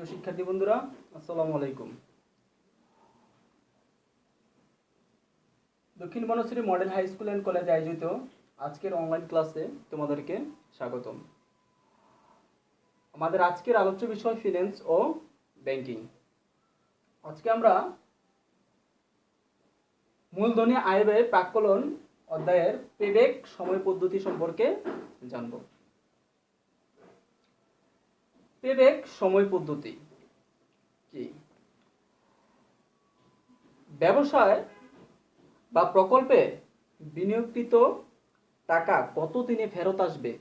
প্রিয় শিক্ষার্থী বন্ধুরা, আসসালামু আলাইকুম। Dakshin Banasree model high school and কলেজে আয়োজিত আজকের অনলাইন ক্লাসে তোমাদেরকে স্বাগতম। আমাদের আজকের আলোচ্য বিষয় ফিন্যান্স ও ব্যাংকিং। আজকে আমরা মূলধনী আয় ব্যয় প্রাক্কলন অধ্যায়ের পেব্যাক সময় পদ্ধতি সম্পর্কে জানব। পেব্যাক সময় পদ্ধতি কি? ব্যবসায় বা প্রকল্পে বিনিয়োগকৃত টাকা কত দিনে ফেরত আসবে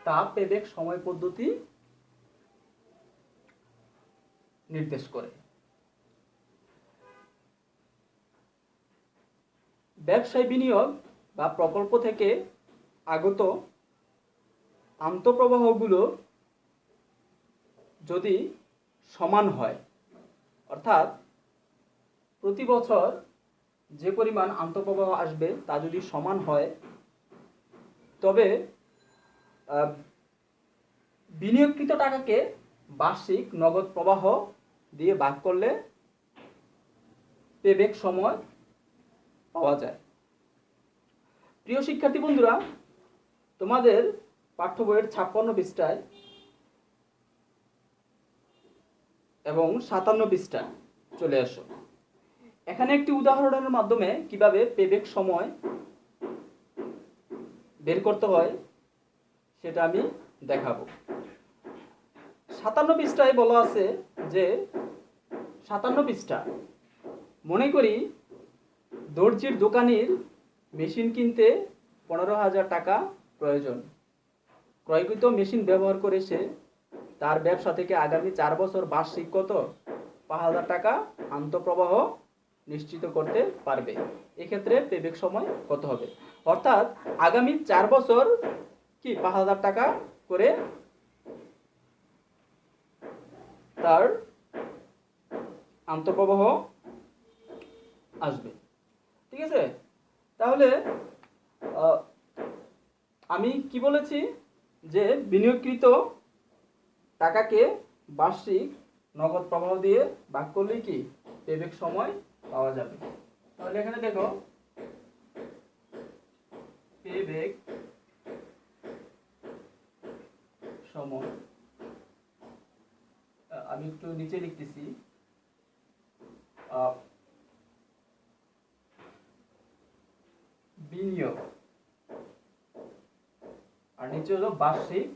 তা পেব্যাক সময় পদ্ধতি নির্দেশ করে। ব্যবসায় বিনিয়োগ বা প্রকল্প থেকে আগত আন্তঃপ্রবাহগুলো যদি সমান হয়, অর্থাৎ প্রতি বছর যে পরিমাণ আন্তঃপ্রবাহ আসবে তা যদি সমান হয়, তবে বিনিয়োগকৃত টাকাকে বার্ষিক নগদ প্রবাহ দিয়ে ভাগ করলে পেব্যাক সময় পাওয়া যায়। প্রিয় শিক্ষার্থী বন্ধুরা, তোমাদের পাঠ্য বইয়ের 56 পৃষ্ঠায় এবং 57 পৃষ্ঠায় চলে আসো। এখানে একটি উদাহরণের মাধ্যমে কিভাবে পেব্যাক সময় বের করতে হয় সেটা আমি দেখাবো। 57 পৃষ্ঠায় বলা আছে যে 57 পৃষ্ঠা, মনে করি দর্জির দোকানির মেশিন কিনতে 15,000 টাকা প্রয়োজন। ক্রয়কৃত মেশিন ব্যবহার করে সে তার ব্যবসা থেকে আগামী 4 বছর বার্ষিক কত 5,000 টাকা আন্তঃপ্রবাহ নিশ্চিত করতে পারবে। এক্ষেত্রে পেব্যাক সময় কত হবে? অর্থাৎ আগামী 4 বছর কি 5,000 টাকা করে তার আন্তঃপ্রবাহ আসবে। ঠিক আছে? তাহলে আমি কি বলেছি যে বিনিয়োগকৃত টাকাকে বার্ষিক নগদ প্রবাহ দিয়ে ভাগ করলেই কি পেব্যাক সময় পাওয়া যাবে। তাহলে এখানে দেখো পেব্যাক সময়, আমি একটু নিচে লিখতেছি, বিনিয়োগ আর নিচে হলো বার্ষিক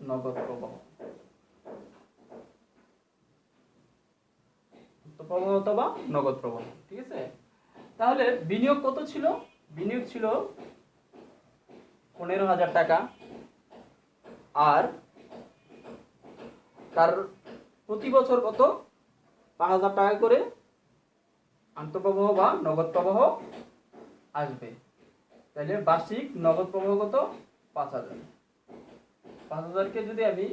নগদ প্রবাহ অথবা নগদ প্রবাহ। ঠিক আছে? তাহলে বিনিয়োগ কত ছিল? বিনিয়োগ ছিল 15,000 টাকা, আর তার প্রতি বছর কত 5,000 টাকা করে আন্তঃপ্রবাহ বা নগদ প্রবাহ আসবে। তাহলে বার্ষিক নগদ প্রবাহ কত 5,000। 5,000কে যদি আমি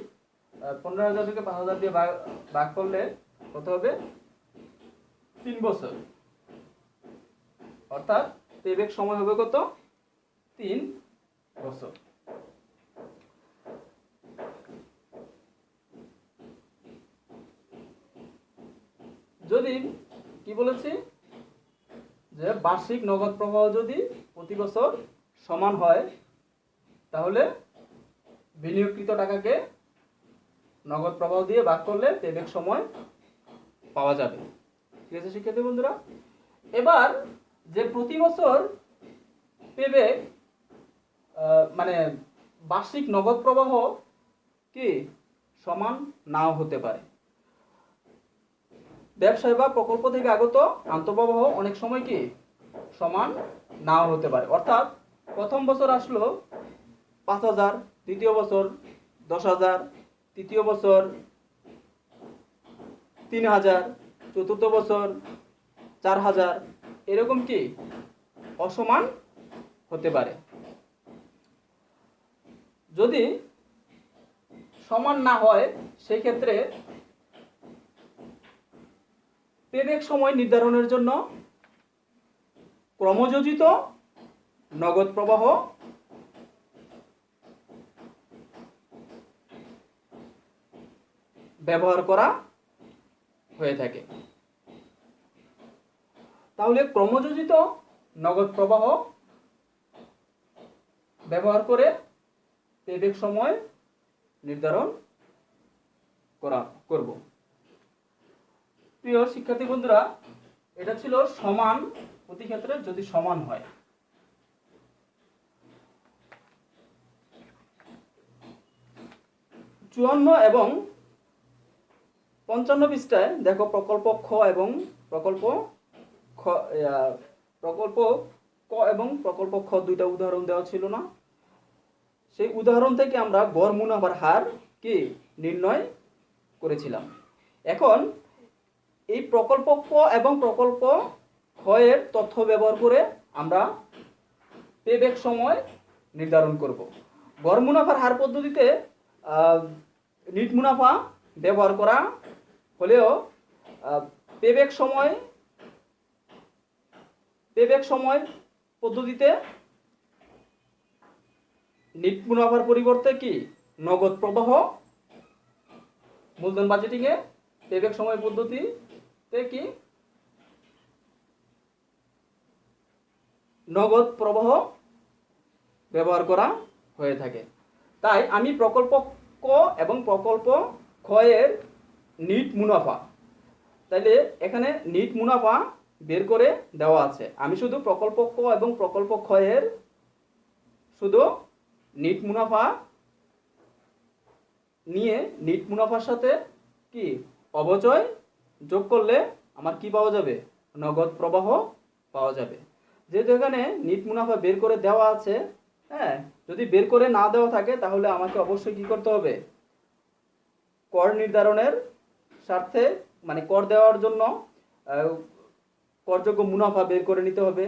15,000 থেকে 5,000 দিয়ে ভাগ করলে কত হবে? 3 বছর। অর্থাৎ পেব্যাক সময় হবে কত? 3 বছর। যদি কি বলেছি যে বার্ষিক নগদ প্রবাহ যদি প্রতি বছর সমান হয়, তাহলে বিনিয়োগকৃত টাকাকে নগদ প্রবাহ দিয়ে ভাগ করলে পেব্যাক সময় পাওয়া যাবে। ঠিক আছে শিক্ষার্থী বন্ধুরা? এবার যে প্রতি বছর পেব্যাক মানে বার্ষিক নগদ প্রবাহ কি সমান নাও হতে পারে। ব্যবসায় বা প্রকল্প থেকে আগত আন্তঃপ্রবাহ অনেক সময় কি সমান নাও হতে পারে। অর্থাৎ প্রথম বছর আসলো 5,000, দ্বিতীয় বছর 10,000, তৃতীয় বছর 3,000, চতুর্থ বছর 4,000, এরকম কি অসমান হতে পারে। যদি সমান না হয় সেই ক্ষেত্রে পেব্যাক সময় নির্ধারণের জন্য ক্রমযোজিত নগদ প্রবাহ ব্যবহার করা হয়ে থাকে। তাহলে ক্রমযোজিত নগদ প্রবাহ ব্যবহার করে পেব্যাক সময় নির্ধারণ করব। প্রিয় শিক্ষার্থী বন্ধুরা, এটা ছিল সমান প্রতি ক্ষেত্রে যদি সমান হয়। চুয়ান্ন এবং 55 পৃষ্ঠায় দেখো প্রকল্প খ এবং প্রকল্প ক এবং প্রকল্প খ দুইটা উদাহরণ দেওয়া ছিল না? সেই উদাহরণ থেকে আমরা গড় মুনাফার হার কি নির্ণয় করেছিলাম। এখন এই প্রকল্প ক এবং প্রকল্প খ এর তথ্য ব্যবহার করে আমরা পেব্যাক সময় নির্ধারণ করব। গড় মুনাফার হার পদ্ধতিতে নিট মুনাফা ব্যবহার করা হলেও পেব্যাক সময় পদ্ধতিতে নিট মুনাফার পরিবর্তে কি নগদ প্রবাহ মূলধন বাজেটিং এ পেব্যাক সময় পদ্ধতিতে কি নগদ প্রবাহ ব্যবহার করা হয়ে থাকে। তাই আমি প্রকল্প ক এবং প্রকল্প খ এর নিট মুনাফা, তাইলে এখানে নিট মুনাফা বের করে দেওয়া আছে। আমি শুধু প্রকল্প ক এবং প্রকল্প খ এর শুধু নিট মুনাফা নিয়ে নিট মুনাফার সাথে কি অবচয় যোগ করলে আমার কি পাওয়া যাবে? নগদ প্রবাহ পাওয়া যাবে। যেহেতু এখানে নিট মুনাফা বের করে দেওয়া আছে, হ্যাঁ, যদি বের করে না দেওয়া থাকে তাহলে আমাকে অবশ্যই কি করতে হবে? কর নির্ধারণের স্বার্থে, মানে কর দেওয়ার জন্য করযোগ্য মুনাফা বের করে নিতে হবে।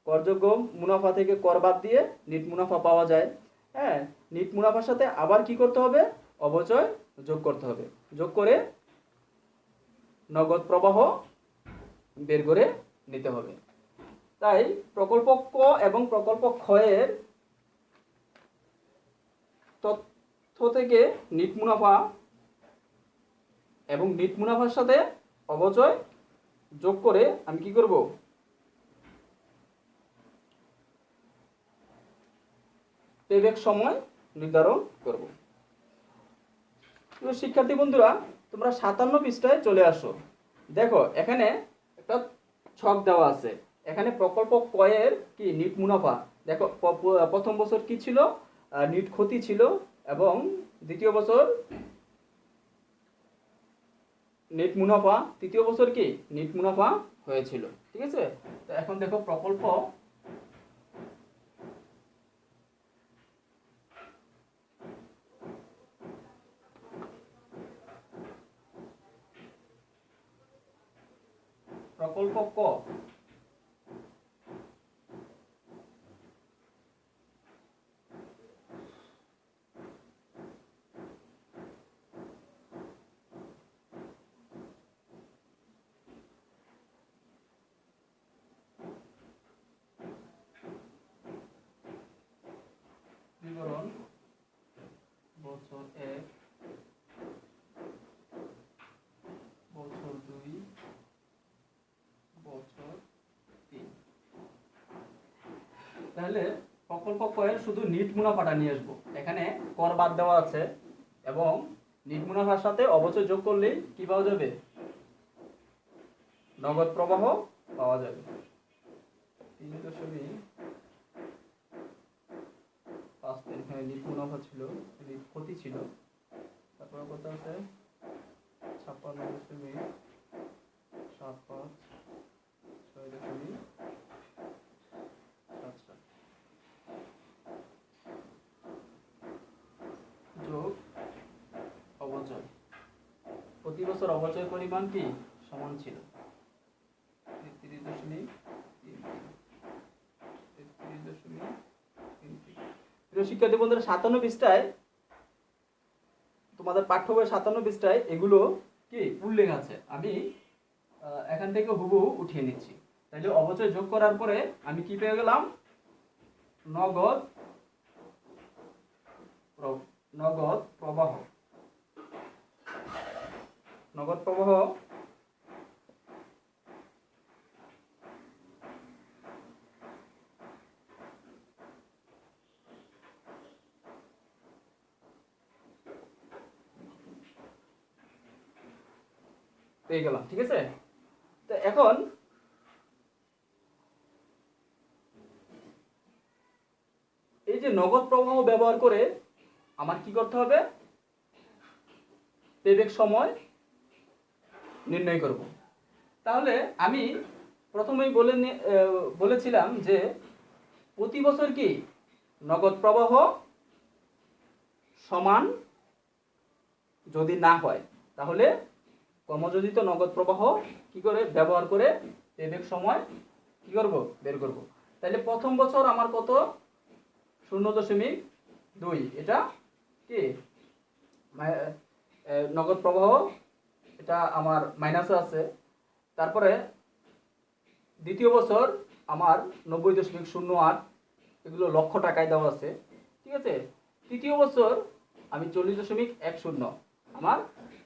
করযোগ্য মুনাফা থেকে কর বাদ দিয়ে নিট মুনাফা পাওয়া যায়। হ্যাঁ, নিট মুনাফার সাথে আবার কি করতে হবে? অবচয় যোগ করতে হবে। যোগ করে নগদ প্রবাহ বের করে নিতে হবে। তাই প্রকল্প ক এবং প্রকল্প খ এর তথ্য থেকে নিট মুনাফা এবং নিট মুনাফার সাথে অবচয় যোগ করে আমি কি করব? পেব্যাক সময় নির্ধারণ করব। তো শিক্ষার্থী বন্ধুরা, তোমরা 57 পৃষ্ঠায় চলে আসো। দেখো এখানে একটা ছক দেওয়া আছে। এখানে প্রকল্প ক এর কি নিট মুনাফা, দেখো প্রথম বছর কি ছিল? নিট ক্ষতি ছিল, এবং দ্বিতীয় বছর নেট মুনাফা, তৃতীয় বছর কি নিট মুনাফা হয়েছিল। ঠিক আছে? তো এখন দেখো প্রকল্প ক বিবরণ বছর 1, বছর 2, বছর 3। তাহলে প্রকল্প ক এর শুধু নিট মুনাফাটা নিয়ে আসবো। এখানে কর বাদ দেওয়া আছে এবং নিট মুনাফার সাথে অবচয় যোগ করলেই কি পাওয়া যাবে? নগদ প্রবাহ পাওয়া যাবে। 3.5 এখানে নিট মুনাফা ছিল, নিট ক্ষতি ছিল। তারপরে কত আছে? 56.75, 6.77 যোগ অবচয়। প্রতি বছর অবচয় পরিমাণ কি সমান ছিল? 33.33। শিক্ষার্থী বন্ধুরা, 57 পৃষ্ঠায় তোমাদের পাঠ্য বই 57 পৃষ্ঠায় এগুলো কি উল্লেখ আছে। আমি এখান থেকে হুবহু উঠিয়ে নিচ্ছি। তাহলে অবচয় যোগ করার পরে আমি কি পেয়ে গেলাম? নগদ প্রবাহ। নগদ প্রবাহ পেয়ে গেলাম। ঠিক আছে, তো এখন এই যে নগদ প্রবাহ ব্যবহার করে আমার কি করতে হবে, পেব্যাক সময় নির্ণয় করব। তাহলে আমি প্রথমেই বলেছিলাম যে প্রতি বছর কি নগদ প্রবাহ সমান যদি না হয় তাহলে কর্মযোজিত নগদ প্রবাহ কি করে ব্যবহার করে পেব্যাক সময় কি করব, বের করব। তাহলে প্রথম বছর আমার কত, 0.2, এটা কি নগদ প্রবাহ, এটা আমার মাইনাসে আছে। তারপরে দ্বিতীয় বছর আমার 90.08, এগুলো লক্ষ টাকায় দেওয়া আছে। ঠিক আছে, তৃতীয় বছর আমি 40.10, আমার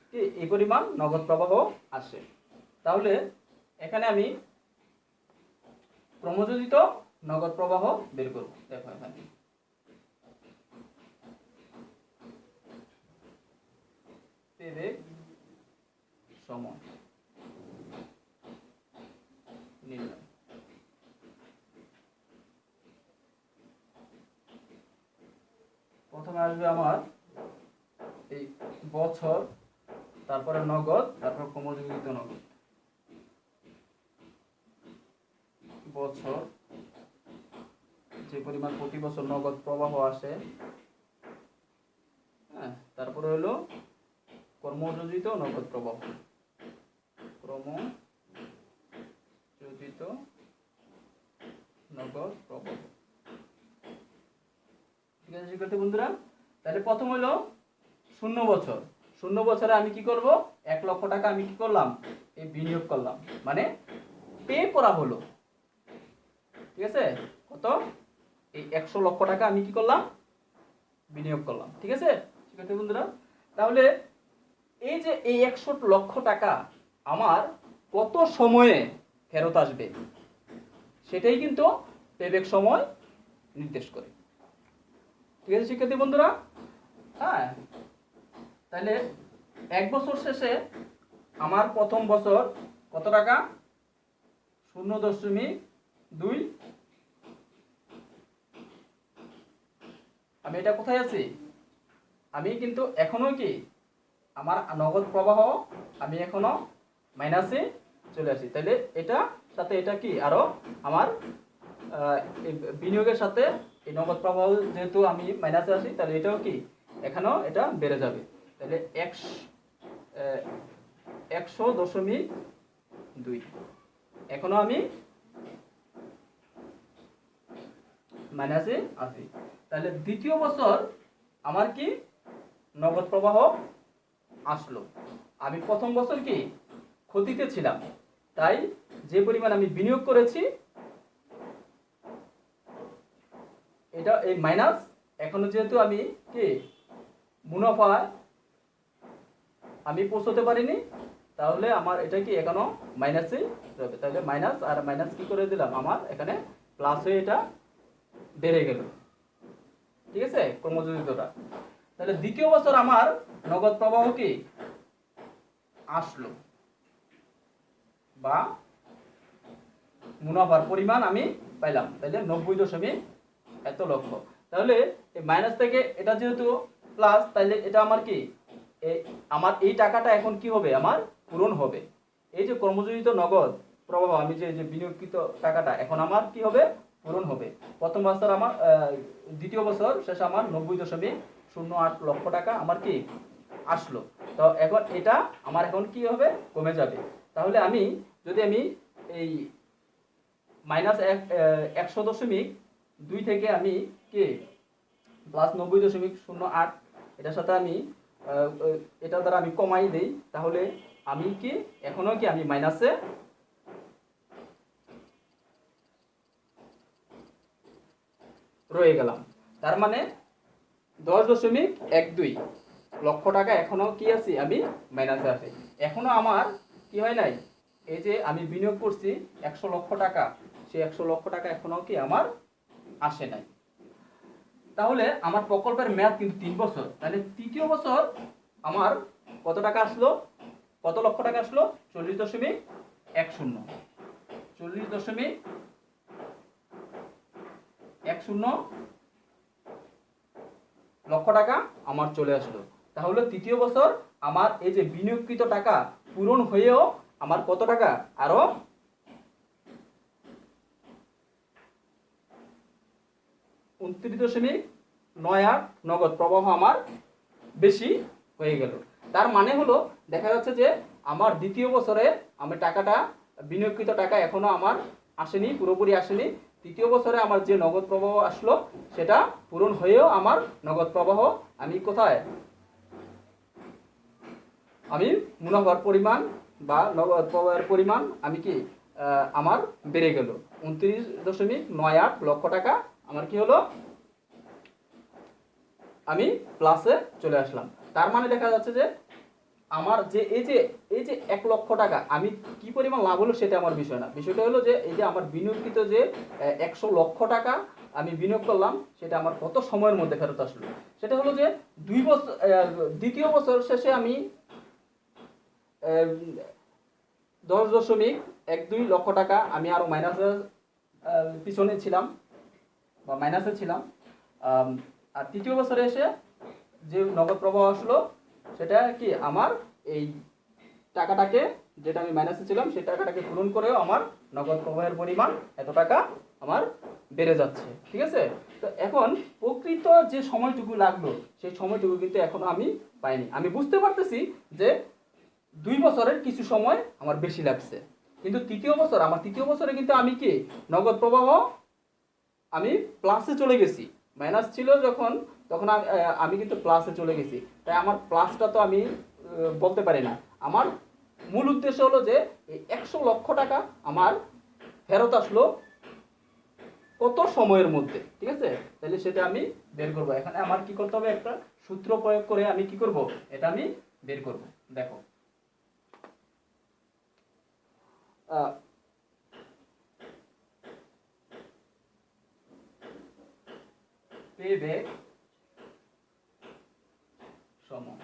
কি এই পরিমাণ নগদ প্রবাহ আসে। তাহলে এখানে আমি ক্রমযোজিত নগদ প্রবাহ বের করব। দেখো এখানে পেব্যাক সময় নির্ণয়। প্রথমে আসবে আমার এই বছর, তারপরে নগদ, তারপর ক্রমযোজিত নগদ। বছর, যে পরিমাণ প্রতি বছর নগদ প্রবাহ আসে, হ্যাঁ, তারপরে হলো কর্মযোজিত নগদ প্রবাহ, ক্রমযোজিত নগদ প্রবাহ। ঠিক আছে শিক্ষার্থী বন্ধুরা, তাহলে প্রথম হলো 0 বছর। 0 বছরে আমি কি করব, 1 লক্ষ টাকা আমি কি করলাম, এই বিনিয়োগ করলাম, মানে পে করা হলো। ঠিক আছে, কত, এই 100 লক্ষ টাকা আমি কি করলাম, বিনিয়োগ করলাম। ঠিক আছে শিক্ষার্থী বন্ধুরা, তাহলে এই যে এই 100 লক্ষ টাকা আমার কত সময়ে ফেরত আসবে সেটাই কিন্তু পেব্যাক সময় নির্দেশ করে। ঠিক আছে শিক্ষার্থী বন্ধুরা, হ্যাঁ, তাহলে 1 বছর শেষে আমার প্রথম বছর কত টাকা, 0.2। আমি এটা কোথায় আছি, আমি কিন্তু এখনো কি আমার নগদ প্রবাহ আমি এখনো মাইনাসে চলে আসি। তাহলে এটা সাথে এটা কি আরো আমার বিনিয়োগের সাথে এই নগদ প্রবাহ যেহেতু আমি মাইনাসে আসি, তাহলে এটাও কি এখানেও এটা বেড়ে যাবে। তাহলে 100.2 এখনো আমি মাইনাসে আছি। তাহলে দ্বিতীয় বছর আমার কি নগদ প্রবাহ আসলো। আমি প্রথম বছর কি ক্ষতিতে ছিলাম, তাই যে পরিমাণ আমি বিনিয়োগ করেছি এটা এই মাইনাস, এখনো যেহেতু আমি কি মুনাফায় আমি পৌঁছতে পারিনি, তাহলে আমার এটা কি এখনো মাইনাসে রবে। তাহলে মাইনাস আর মাইনাস কি করে দিলাম, আমার এখানে প্লাস হয়ে এটা বেড়ে গেল। ঠিক আছে, ক্রমযোজিতটা। তাহলে দ্বিতীয় বছর আমার নগদ প্রবাহ কি আসলো, বা মুনাফার পরিমাণ আমি পাইলাম, তাহলে 90 এত লক্ষ। তাহলে এই মাইনাস থেকে এটা যেহেতু প্লাস, তাহলে এটা আমার কি আমার এই টাকাটা এখন কি হবে, আমার পূরণ হবে। এই যে কর্মযোজিত নগদ প্রবাহ আমি যে বিনিয়োগকৃত টাকাটা এখন আমার কি হবে, পূরণ হবে। প্রথম বছর আমার দ্বিতীয় বছর শেষে আমার 90.08 লক্ষ টাকা আমার কি আসলো। তো এখন এটা আমার এখন কি হবে, কমে যাবে। তাহলে আমি যদি আমি এই মাইনাস 100.2 থেকে আমি কি প্লাস 90.08 এটার সাথে আমি এটা দ্বারা আমি কমাই দেই, তাহলে আমি কি এখনো কি আমি মাইনাসে রয়ে গেলাম। তার মানে 10.12 লক্ষ টাকা এখনো কি আছি, আমি মাইনাসে আছি। এখনো আমার কি হয় নাই, এই যে আমি বিনিয়োগ করছি 100 লক্ষ টাকা, সেই 100 লক্ষ টাকা এখনো কি আমার আসে নাই। তাহলে আমার প্রকল্পের মেয়াদ কিন্তু 3 বছর। তাহলে তৃতীয় বছর আমার কত টাকা আসলো, কত লক্ষ টাকা আসলো? 40.10 40.10 লক্ষ টাকা আমার চলে আসলো। তাহলে তৃতীয় বছর আমার এই যে বিনিয়োগকৃত টাকা পূরণ হয়েও আমার কত টাকা, আরো 29.98 নগদ প্রবাহ আমার বেশি হয়ে গেল। তার মানে হলো দেখা যাচ্ছে যে আমার দ্বিতীয় বছরে আমি টাকাটা, বিনিয়োগকৃত টাকা এখনো আমার আসেনি, পুরোপুরি আসেনি। তৃতীয় বছরে আমার যে নগদ প্রবাহ আসলো সেটা পূরণ হয়েও আমার নগদ প্রবাহ আমি কোথায়, আমি মুনাফার পরিমাণ বা নগদ প্রবাহের পরিমাণ আমি কি আমার বেড়ে গেল। 29.98 লক্ষ টাকা আমার কি হলো, আমি প্লাসে চলে আসলাম। তার মানে দেখা যাচ্ছে যে আমার যে এই যে 1 লক্ষ টাকা আমি কি পরিমাণ লাভ হলো সেটা আমার বিষয় না। বিষয়টা হলো যে এই যে আমার বিনিয়োগকৃত যে 100 লক্ষ টাকা আমি বিনিয়োগ করলাম সেটা আমার কত সময়ের মধ্যে ফেরত আসলো। সেটা হলো যে 2 বছর, দ্বিতীয় বছর শেষে আমি 10.12 লক্ষ টাকা আমি আরো মাইনাসের পিছনে ছিলাম বা মাইনাসে ছিলাম। আর তৃতীয় বছরে এসে যে নগদ প্রবাহ আসলো সেটা কি আমার এই টাকাটাকে, যেটা আমি মাইনাসে ছিলাম সেই টাকাটাকে পূরণ করেও আমার নগদ প্রবাহের পরিমাণ এত টাকা আমার বেড়ে যাচ্ছে। ঠিক আছে? তো এখন প্রকৃত যে সময়টুকু লাগলো সেই সময়টুকু কিন্তু এখনো আমি পাইনি। আমি বুঝতে পারতেছি যে 2 বছরের কিছু সময় আমার বেশি লাগছে, কিন্তু তৃতীয় বছরে কিন্তু আমি কি নগদ প্রবাহ আমি প্লাসে চলে গেছি। মাইনাস ছিল যখন, তখন আমি কিন্তু প্লাসে চলে গেছি। তাই আমার প্লাসটা তো আমি বলতে পারি না। আমার মূল উদ্দেশ্য হলো যে এই 100 লক্ষ টাকা আমার ফেরত আসলো কত সময়ের মধ্যে। ঠিক আছে? তাহলে সেটা আমি বের করব। এখানে আমার কি করতে হবে, একটা সূত্র প্রয়োগ করে আমি কি করব, এটা আমি বের করব। দেখো পেব্যাক সমান,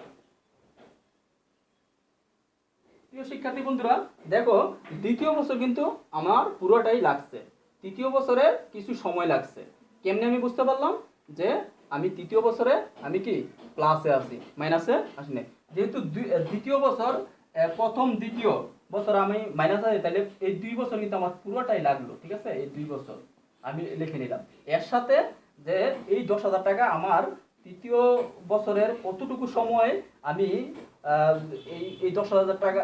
প্রিয় শিক্ষার্থী বন্ধুরা দেখো দ্বিতীয় বছর কিন্তু আমার পুরোটাই লাগছে, তৃতীয় বছরে কিছু সময় লাগছে। কেমনে আমি বুঝতে পারলাম যে আমি তৃতীয় বছরে আমি কি প্লাসে আছি, মাইনাসে আসি না। যেহেতু দ্বিতীয় বছর প্রথম দ্বিতীয় বছর আমি মাইনাস আছি, তাহলে এই 2 বছর কিন্তু আমার পুরোটাই লাগলো। ঠিক আছে? এই 2 বছর আমি লিখে নিলাম। এর সাথে যে এই 10,000 টাকা আমার তৃতীয় বছরের কতটুকু সময় আমি এই 10,000 টাকা,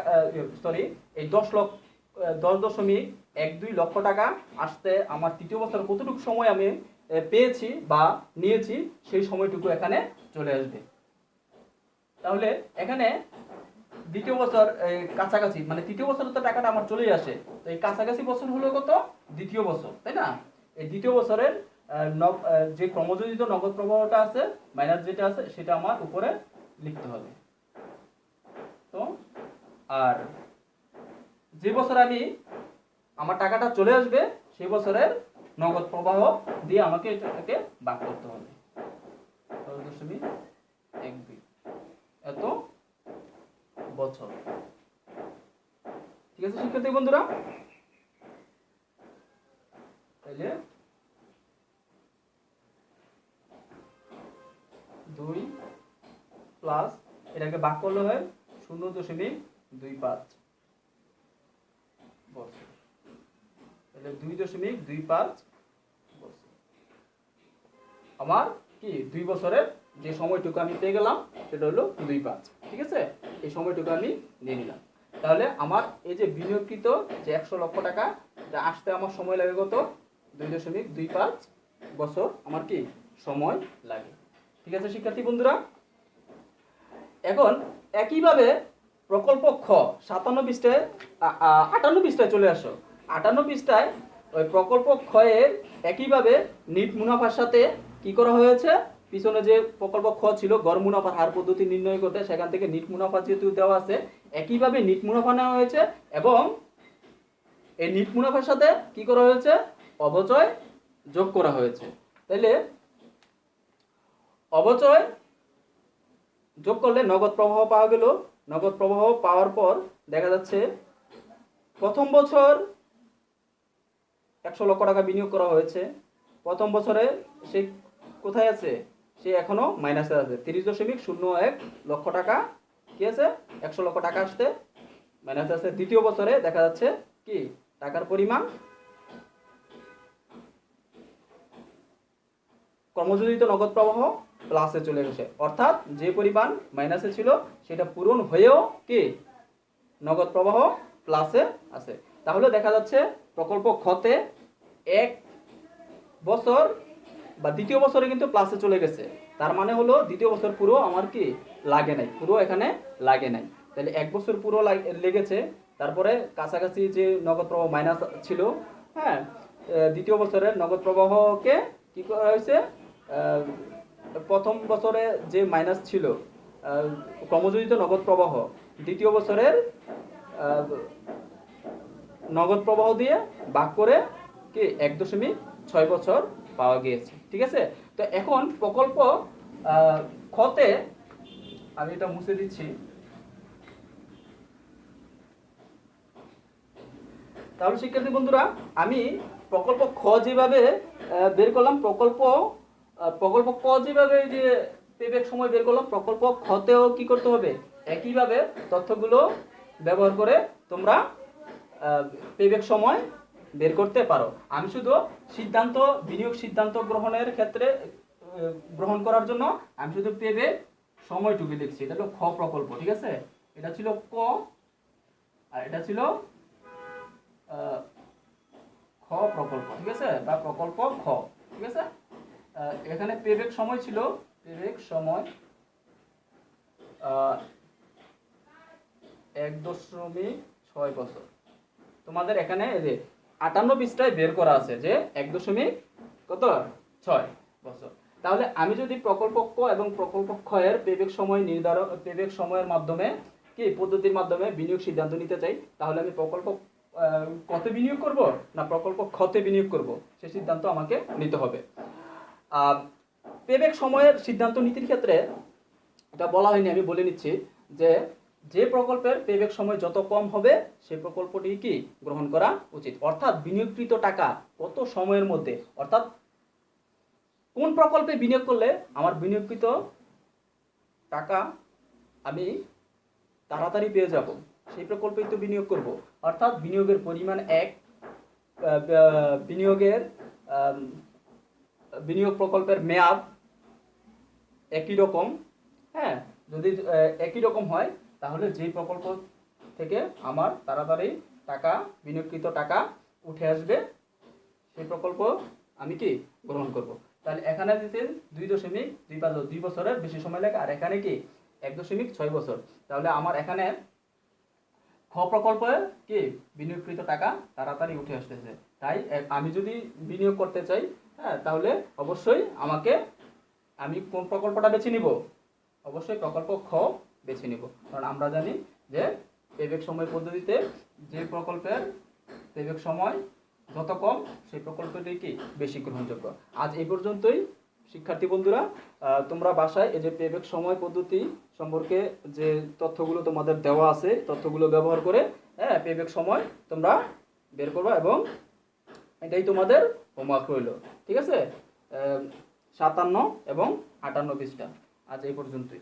সরি এই 10.12 লক্ষ টাকা আসতে আমার তৃতীয় বছর কতটুকু সময় আমি পেয়েছি বা নিয়েছি সেই সময়টুকু এখানে চলে আসবে। তাহলে এখানে দ্বিতীয় বছর কাছাকাছি, মানে তৃতীয় বছরে তো টাকাটা আমার চলেই আসে, তো এই কাছাকাছি বছর হলো কত, দ্বিতীয় বছর, তাই না? এই দ্বিতীয় বছরের যে ক্রমযোজিত নগদ প্রবাহটা আছে মাইনাস যেটা আছে সেটা আমার উপরে লিখতে হবে। তো আর যে বছর আমার টাকাটা চলে আসবে সেই বছরের নগদ প্রবাহ দিয়ে আমাকে এটাকে ভাগ করতে হবে। 10.12 এত বছর। ঠিক আছে শিক্ষার্থী বন্ধুরা? তাহলে 2 প্লাস এটাকে ভাগ করলে হয় 0.25 বছর। তাহলে 2.25 বছর আমার কি 2 বছরের যে সময়টুকু আমি পেয়ে গেলাম সেটা হলো 2.5। ঠিক আছে? এই সময়টুকু আমি নিয়ে নিলাম। তাহলে আমার এই যে বিনিয়োগকৃত যে 100 লক্ষ টাকা এটা আসতে আমার সময় লাগে কত, 2.25 বছর আমার কি সময় লাগে। ঠিক আছে শিক্ষার্থী বন্ধুরা? এখন একইভাবে প্রকল্প খ 57 পৃষ্ঠায় 58 পৃষ্ঠায় চলে আসো। 58 পৃষ্ঠায় ওই প্রকল্প খ এর একইভাবে নিট মুনাফার সাথে কি করা হয়েছে, পিছনে যে প্রকল্প খ ছিল গড় মুনাফার হার পদ্ধতি নির্ণয় করতে, সেখান থেকে নিট মুনাফা যেহেতু দেওয়া আছে একইভাবে নিট মুনাফা নেওয়া হয়েছে এবং এই নিট মুনাফার সাথে কি করা হয়েছে, অবচয় যোগ করা হয়েছে। তাইলে অবচয় যোগ করলে নগদ প্রবাহ পাওয়া গেল। নগদ প্রবাহ পাওয়ার পর দেখা যাচ্ছে প্রথম বছর 100 লক্ষ টাকা বিনিয়োগ করা হয়েছে। প্রথম বছরে সে কোথায় আছে, সে এখনো মাইনাসে আছে, 30.01 লক্ষ টাকা কি আছে, 100 লক্ষ টাকা আসতে মাইনাসে আছে। দ্বিতীয় বছরে দেখা যাচ্ছে কি টাকার পরিমাণ কর্মজনিত নগদ প্রবাহ প্লাসে চলে গেছে, অর্থাৎ যে পরিমাণ মাইনাসে ছিল সেটা পূরণ হয়েও কি নগদ প্রবাহ প্লাসে আছে। তাহলে দেখা যাচ্ছে প্রকল্প খতে 1 বছর বা দ্বিতীয় বছরে কিন্তু প্লাসে চলে গেছে, তার মানে হলো দ্বিতীয় বছর পুরো আমার কি লাগে নাই, পুরো এখানে লাগে নাই। তাহলে 1 বছর পুরো লেগেছে, তারপরে কাছাকাছি যে নগদ প্রবাহ মাইনাস ছিল, হ্যাঁ, দ্বিতীয় বছরের নগদ প্রবাহকে কি করা হয়েছে, প্রথম বছরে যে মাইনাস ছিল ক্রমজনিত নগদ প্রবাহ, দ্বিতীয় বছরের নগদ প্রবাহ দিয়ে ভাগ করে কি 1.6 বছর পাওয়া গিয়েছে। ঠিক আছে, তো এখন প্রকল্প খতে আমি এটা মুছে দিচ্ছি। তাহলে শিক্ষার্থী বন্ধুরা, আমি প্রকল্প খ যেভাবে বের করলাম, প্রকল্প ক যেভাবে যে পেব্যাক সময় বের করলাম, প্রকল্প খতেও কি করতে হবে, একইভাবে তথ্যগুলো ব্যবহার করে তোমরা পেব্যাক সময় বের করতে পারো। আমি শুধু সিদ্ধান্ত, বিনিয়োগ সিদ্ধান্ত গ্রহণের ক্ষেত্রে গ্রহণ করার জন্য আমি শুধু পেব্যাক সময়টুকু লিখছি। এটা হলো খ প্রকল্প। ঠিক আছে, এটা ছিল ক আর এটা ছিল খ প্রকল্প। ঠিক আছে, বা প্রকল্প খ। ঠিক আছে, এখানে পেব্যাক সময় ছিল, পেব্যাক সময় 1.6 বছর। তোমাদের এখানে এই যে 58 পৃষ্ঠায় বের করা আছে যে 1.6 বছর। তাহলে আমি যদি প্রকল্প ক এবং প্রকল্প খ এর পেব্যাক সময় নির্ধারণ, পেব্যাক সময়ের মাধ্যমে কি পদ্ধতির মাধ্যমে বিনিয়োগ সিদ্ধান্ত নিতে চাই, তাহলে আমি প্রকল্প কতে বিনিয়োগ করব না প্রকল্প খতে বিনিয়োগ করব, সেই সিদ্ধান্ত আমাকে নিতে হবে। পেব্যাক সময়ের সিদ্ধান্ত নীতির ক্ষেত্রে এটা বলা হয়নি, আমি বলে নিচ্ছি যে যে প্রকল্পের পেব্যাক সময় যত কম হবে সেই প্রকল্পটি কি গ্রহণ করা উচিত। অর্থাৎ বিনিয়োগকৃত টাকা কত সময়ের মধ্যে, অর্থাৎ কোন প্রকল্পে বিনিয়োগ করলে আমার বিনিয়োগকৃত টাকা আমি তাড়াতাড়ি পেয়ে যাব, সেই প্রকল্পেই তো বিনিয়োগ করব। অর্থাৎ বিনিয়োগের পরিমাণ এক, বিনিয়োগ প্রকল্পের মেয়াদ একই রকম। হ্যাঁ, যদি একই রকম হয় তাহলে যে প্রকল্প থেকে আমার তাড়াতাড়ি টাকা, বিনিয়োগকৃত টাকা উঠে আসবে সেই প্রকল্প আমি কি গ্রহণ করব। তাহলে এখানে দিতে 2 বছরের বেশি সময় লাগে, আর এখানে কি 1.6 বছর। তাহলে আমার এখানে খ প্রকল্পে কি বিনিয়োগকৃত টাকা তাড়াতাড়ি উঠে আসতেছে। তাই আমি যদি বিনিয়োগ করতে চাই, হ্যাঁ, তাহলে অবশ্যই আমি কোন প্রকল্পটা বেছে নিব, অবশ্যই প্রকল্প খ বেছে নিব। কারণ আমরা জানি যে পেব্যাক সময় পদ্ধতিতে যে প্রকল্পের পেব্যাক সময় যত কম সেই প্রকল্পটি কি বেশি গ্রহণযোগ্য। আজ এই পর্যন্তই শিক্ষার্থী বন্ধুরা। তোমরা বাসায় এই যে পেব্যাক সময় পদ্ধতি সম্পর্কে যে তথ্যগুলো তোমাদের দেওয়া আছে, তথ্যগুলো ব্যবহার করে হ্যাঁ পেব্যাক সময় তোমরা বের করবা, এবং এটাই তোমাদের হোমওয়ার্ক রইল। ঠিক আছে, 57 এবং 58 পৃষ্ঠা। আজ এই পর্যন্তই।